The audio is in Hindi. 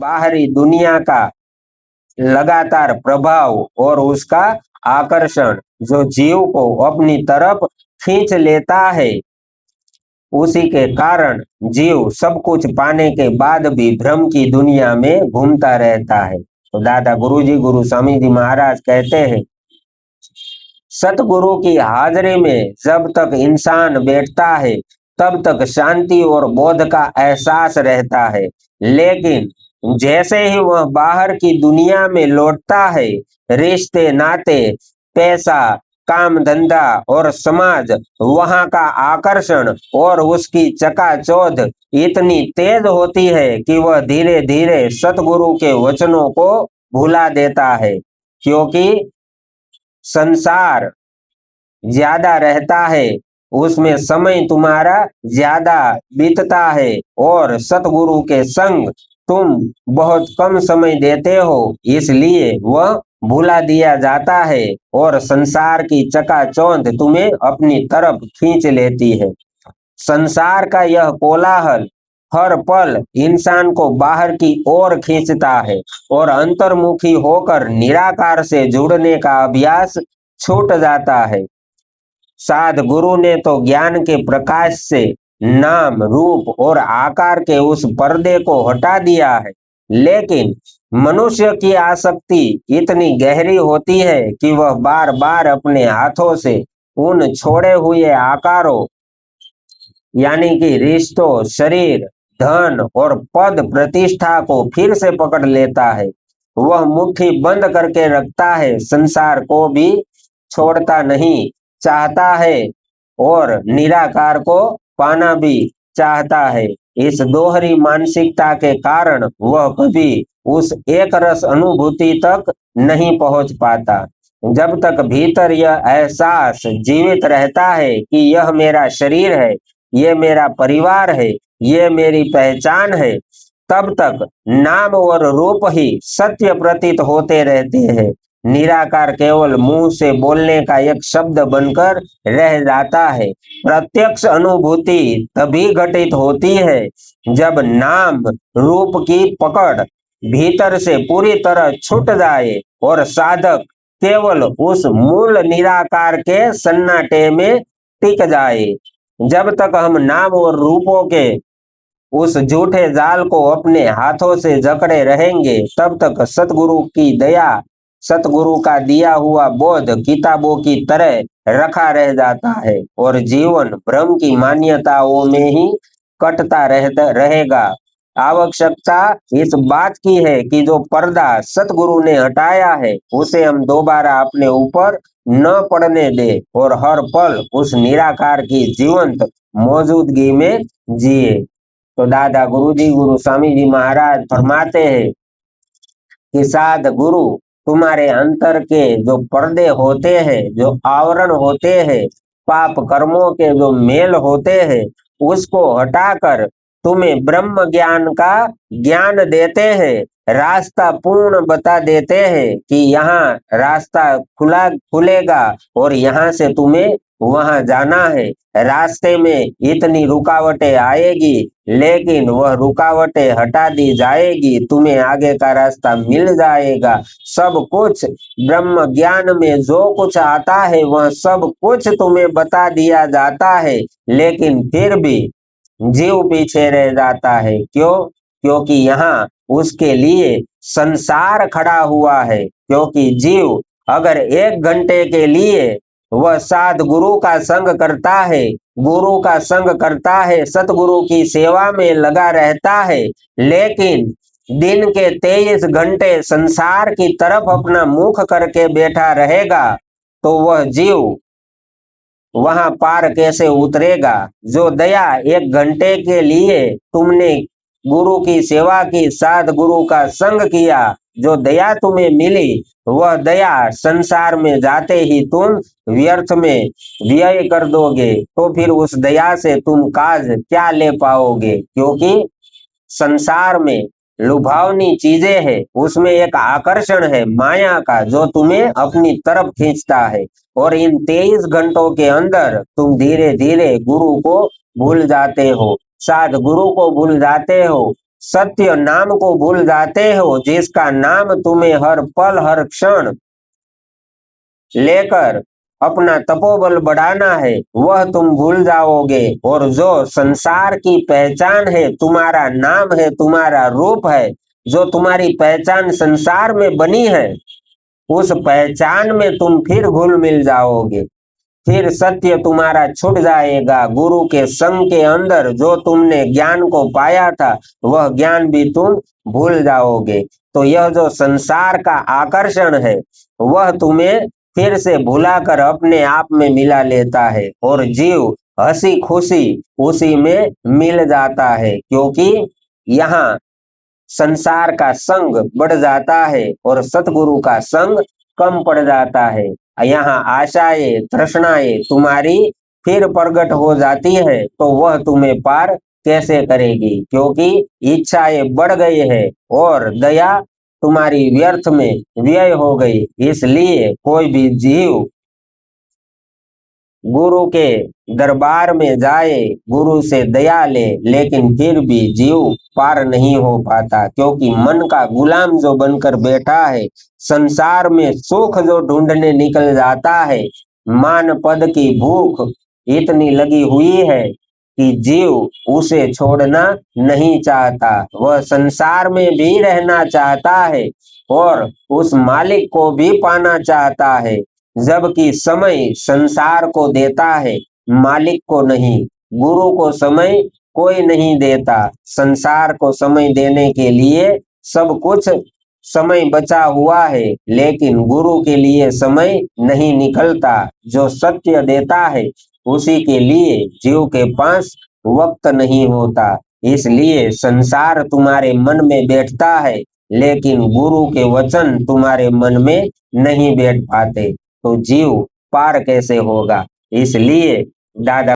बाहरी दुनिया का लगातार प्रभाव और उसका आकर्षण जो जीव को अपनी तरफ खींच लेता है, उसी के कारण जीव सब कुछ पाने के बाद भी भ्रम की दुनिया में घूमता रहता है। तो दादा गुरुजी, गुरु स्वामी जी महाराज कहते हैं, सतगुरु की हाजिरी में जब तक इंसान बैठता है तब तक शांति और बोध का एहसास रहता है, लेकिन जैसे ही वह बाहर की दुनिया में लौटता है, रिश्ते नाते, पैसा, काम धंधा और समाज, वहां का आकर्षण और उसकी चकाचौंध इतनी तेज होती है कि वह धीरे धीरे सतगुरु के वचनों को भुला देता है, क्योंकि संसार ज्यादा रहता है, उसमें समय तुम्हारा ज्यादा बीतता है और सतगुरु के संग तुम बहुत कम समय देते हो, इसलिए वह भुला दिया जाता है और संसार की चकाचौंध तुम्हें अपनी तरफ खींच लेती है। संसार का यह कोलाहल हर पल इंसान को बाहर की ओर खींचता है और अंतर्मुखी होकर निराकार से जुड़ने का अभ्यास छूट जाता है। साध गुरु ने तो ज्ञान के प्रकाश से नाम, रूप और आकार के उस पर्दे को हटा दिया है, लेकिन मनुष्य की आसक्ति इतनी गहरी होती है कि वह बार बार अपने हाथों से उन छोड़े हुए आकारों यानी कि रिश्तों, शरीर, धन और पद प्रतिष्ठा को फिर से पकड़ लेता है। वह मुट्ठी बंद करके रखता है, संसार को भी छोड़ता नहीं चाहता है और निराकार को पाना भी चाहता है। इस दोहरी मानसिकता के कारण वह कभी उस एक रस अनुभूति तक नहीं पहुंच पाता। जब तक भीतर यह एहसास जीवित रहता है कि यह मेरा शरीर है, ये मेरा परिवार है, ये मेरी पहचान है, तब तक नाम और रूप ही सत्य प्रतीत होते रहते हैं। निराकार केवल मुंह से बोलने का एक शब्द बनकर रह जाता है। प्रत्यक्ष अनुभूति तभी घटित होती है जब नाम रूप की पकड़ भीतर से पूरी तरह छूट जाए और साधक केवल उस मूल निराकार के सन्नाटे में टिक जाए। जब तक हम नाम और रूपों के उस झूठे जाल को अपने हाथों से जकड़े रहेंगे, तब तक सतगुरु की दया, सतगुरु का दिया हुआ बोध किताबों की तरह रखा रह जाता है और जीवन भ्रम की मान्यताओं में ही कटता रहेगा। आवश्यकता इस बात की है कि जो पर्दा सतगुरु ने हटाया है, उसे हम दोबारा अपने ऊपर न पड़ने दे और हर पल उस निराकार की जीवंत मौजूदगी में जिए। तो दादा गुरुजी, गुरु स्वामी जी महाराज फरमाते हैं कि साध गुरु तुम्हारे अंतर के जो पर्दे होते हैं, जो आवरण होते हैं, पाप कर्मों के जो मेल होते हैं, उसको हटाकर तुम्हें ब्रह्म ज्ञान का ज्ञान देते हैं, रास्ता पूर्ण बता देते हैं कि यहाँ रास्ता खुलेगा और यहाँ से तुम्हें वहां जाना है। रास्ते में इतनी रुकावटें आएगी, लेकिन वह रुकावटें हटा दी जाएगी, तुम्हें आगे का रास्ता मिल जाएगा। सब कुछ ब्रह्म ज्ञान में जो कुछ आता है वह सब कुछ तुम्हें बता दिया जाता है, लेकिन फिर भी जीव पीछे रह जाता है। क्यों? क्योंकि यहाँ उसके लिए संसार खड़ा हुआ है। क्योंकि जीव अगर 1 घंटे के लिए वह साध गुरु का संग करता है, गुरु का संग करता है, सतगुरु की सेवा में लगा रहता है, लेकिन दिन के 23 घंटे संसार की तरफ अपना मुख करके बैठा रहेगा, तो वह जीव वहां पार कैसे उतरेगा? जो दया 1 घंटे के लिए तुमने गुरु की सेवा की, साध गुरु का संग किया, जो दया तुम्हें मिली, वह दया संसार में जाते ही तुम व्यर्थ में व्यय कर दोगे, तो फिर उस दया से तुम काज क्या ले पाओगे? क्योंकि संसार में लुभावनी चीजें है, उसमें एक आकर्षण है माया का, जो तुम्हें अपनी तरफ खींचता है और इन 23 घंटों के अंदर तुम धीरे धीरे गुरु को भूल जाते हो, साध गुरु को भूल जाते हो, सत्य नाम को भूल जाते हो, जिसका नाम तुम्हें हर पल हर क्षण लेकर अपना तपोबल बढ़ाना है, वह तुम भूल जाओगे। और जो संसार की पहचान है, तुम्हारा नाम है, तुम्हारा रूप है, जो तुम्हारी पहचान संसार में बनी है, उस पहचान में तुम फिर घुल मिल जाओगे। फिर सत्य तुम्हारा छूट जाएगा। गुरु के संग के अंदर जो तुमने ज्ञान को पाया था, वह ज्ञान भी तुम भूल जाओगे। तो यह जो संसार का आकर्षण है, वह तुम्हें फिर से भुलाकर अपने आप में मिला लेता है, और जीव हंसी खुशी उसी में मिल जाता है, क्योंकि यहाँ संसार का संग बढ़ जाता है और सतगुरु का संग कम पड़ जाता है। यहाँ आशाएं तृष्णाएं तुम्हारी फिर प्रकट हो जाती है, तो वह तुम्हें पार कैसे करेगी, क्योंकि इच्छाएं बढ़ गई है और दया तुम्हारी व्यर्थ में व्यय हो गई। इसलिए कोई भी जीव गुरु के दरबार में जाए, गुरु से दया ले, लेकिन फिर भी जीव पार नहीं हो पाता, क्योंकि मन का गुलाम जो बनकर बैठा है, संसार में सुख जो ढूंढने निकल जाता है, मान पद की भूख इतनी लगी हुई है कि जीव उसे छोड़ना नहीं चाहता। वह संसार में भी रहना चाहता है और उस मालिक को भी पाना चाहता है, जबकि समय संसार को देता है, मालिक को नहीं। गुरु को समय कोई नहीं देता। संसार को समय देने के लिए सब कुछ समय बचा हुआ है, लेकिन गुरु के लिए समय नहीं निकलता। जो सत्य देता है, उसी के लिए जीव के पास वक्त नहीं होता। इसलिए संसार तुम्हारे मन में बैठता है, लेकिन गुरु के वचन तुम्हारे मन में नहीं बैठ पाते। तो जीव पार कैसे होगा। इसलिए दादा